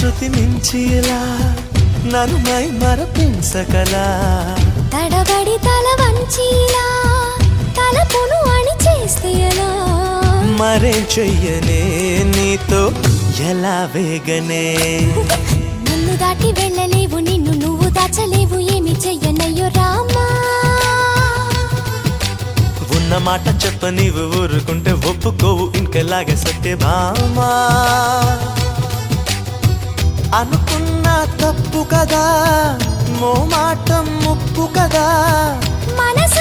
శృతి మించిలా నన్ను మై మరపించకలా తడబడి తల వంచిలా తలపును అని చేస్తే ఎలా మరేం చెయ్యనే నీతో ఎలా వేగనే నన్ను దాటి వెళ్ళలేవు నిన్ను నువ్వు దాచలేవు ఏమి చెయ్యనయ్యో రామా ఉన్న మాట చెప్ప నీవు ఊరుకుంటే ఒప్పుకోవు ఇంకెలాగే సత్యభామా అనుకున్నా తప్పు కదా మో మాట ముప్పు కదా